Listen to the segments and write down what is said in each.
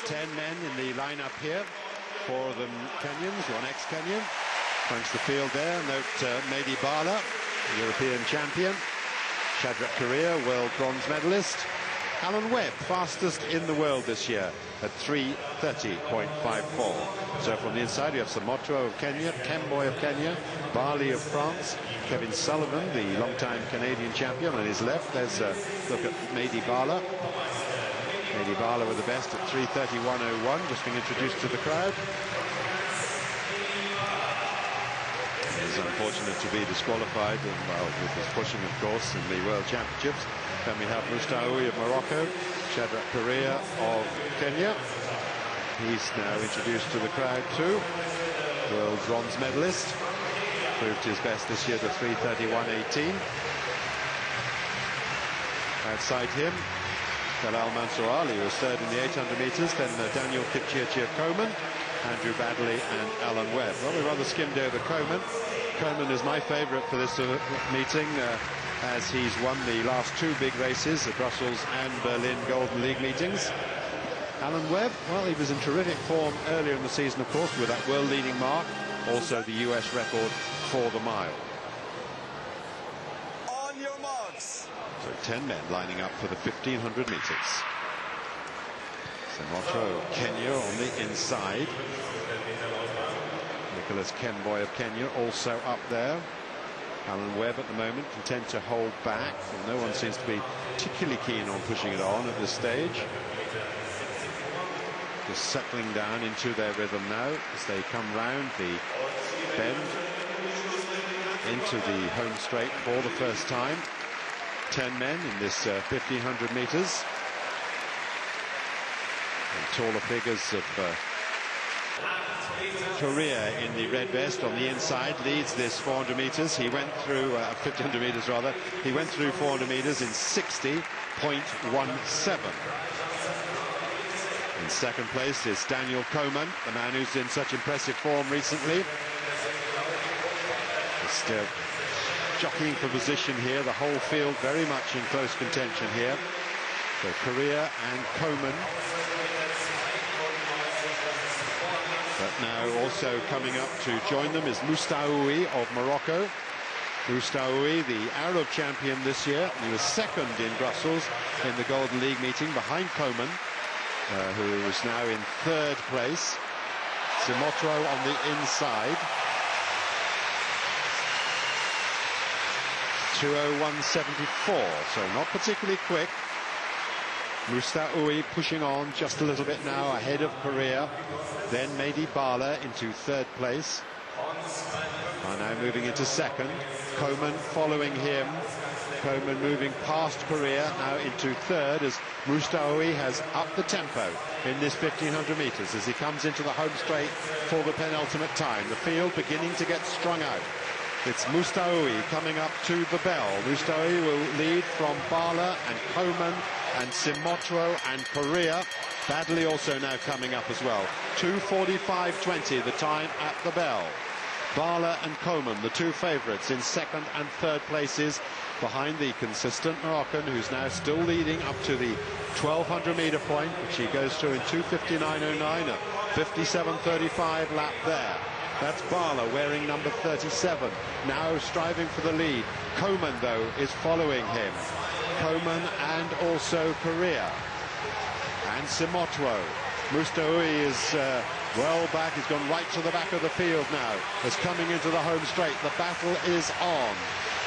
10 men in the lineup here. 4 of them Kenyans, 1 ex-Kenyan. Punch the field there. Note Mady Bala, European champion. Shadrach Correa, world bronze medalist. Alan Webb, fastest in the world this year at 3:30.54. So from the inside we have Simotro of Kenya, Kemboy of Kenya, Bali of France, Kevin Sullivan, the long-time Canadian champion. On his left there's a look at Mady Bala. Mady Bala with the best at 3:31.01, just being introduced to the crowd. He's unfortunate to be disqualified, well, with his pushing, of course, in the World Championships. Then we have Mustaoui of Morocco, Shadrach Correa of Kenya. He's now introduced to the crowd too. World bronze medalist. Proved his best this year to 3:31.18. Outside him, Dalal Mansour Ali was third in the 800 metres. Then Daniel Kipchirchir-Coman, Andrew Baddeley and Alan Webb. Well, we rather skimmed over Coman. Coman is my favourite for this meeting, as he's won the last 2 big races, the Brussels and Berlin Golden League meetings. Alan Webb, well, he was in terrific form earlier in the season, of course, with that world-leading mark, also the US record for the mile. On your marks. So 10 men lining up for the 1500 metres. Simotro of Kenya on the inside. Nicholas Kemboy of Kenya also up there. Alan Webb at the moment content to hold back, and no one seems to be particularly keen on pushing it on at this stage. Just settling down into their rhythm now as they come round the bend into the home straight for the first time. 10 men in this 1500 metres. And taller figures of Correa in the red vest on the inside leads this 400 metres. He went through 1500 metres rather. He went through 400 metres in 60.17. In second place is Daniel Coman, the man who's in such impressive form recently. Just jockeying for position here. The whole field very much in close contention here. So Correa and Coman. But now also coming up to join them is Mustaoui of Morocco. Mustaoui, the Arab champion this year. He was second in Brussels in the Golden League meeting behind Coman, who is now in third place. Simotro on the inside. 2:01.74, so not particularly quick. Mustaoui pushing on just a little bit now ahead of Correa. Then Mady Bala into third place. Are now moving into second. Coman following him. Coman moving past Correa now into third as Mustaoui has upped the tempo in this 1500 metres as he comes into the home straight for the penultimate time. The field beginning to get strung out. It's Mustaoui coming up to the bell. Mustaoui will lead from Bala and Coman and Simotro and Correa. Baddeley also now coming up as well. 2:45.20 the time at the bell. Bala and Coman, the 2 favourites, in second and third places behind the consistent Moroccan, who's now still leading up to the 1200 metre point, which he goes through in 2:59.09, a 57.35 lap there. That's Bala wearing number 37, now striving for the lead. Coman, though, is following him. Coman and also Correa. And Simotro. Mustaoui is well back. He's gone right to the back of the field now. Is coming into the home straight. The battle is on.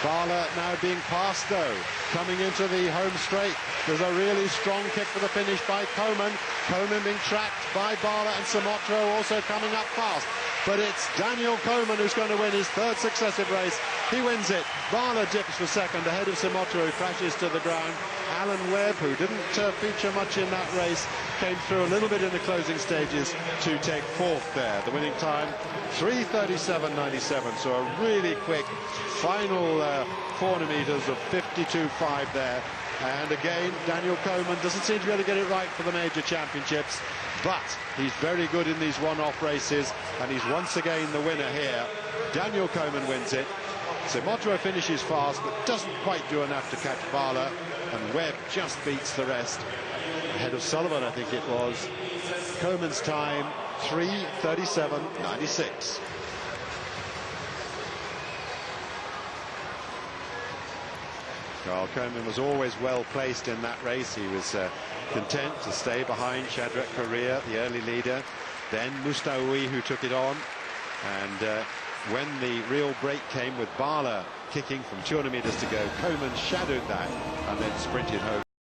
Bala now being passed, though. Coming into the home straight. There's a really strong kick for the finish by Coman. Coman being tracked by Bala and Simotro also coming up fast. But it's Daniel Coman who's going to win his 3rd successive race. He wins it. Bala dips for second ahead of Simotro, who crashes to the ground. Alan Webb, who didn't feature much in that race, came through a little bit in the closing stages to take 4th there. The winning time, 3:37.97. So a really quick final 400 metres of 52.5 there. And again, Daniel Coman doesn't seem to be able to get it right for the major championships, but he's very good in these one-off races, and he's once again the winner here. Daniel Coman wins it. Simotro finishes fast, but doesn't quite do enough to catch Bala, and Webb just beats the rest. ahead of Sullivan, I think it was. Coleman's time 3:37.96. Well, Coleman was always well placed in that race. He was content to stay behind Shadrach Correa, the early leader, then Mustaoui, who took it on, and when the real break came with Bala kicking from 200 meters to go, Coleman shadowed that and then sprinted home.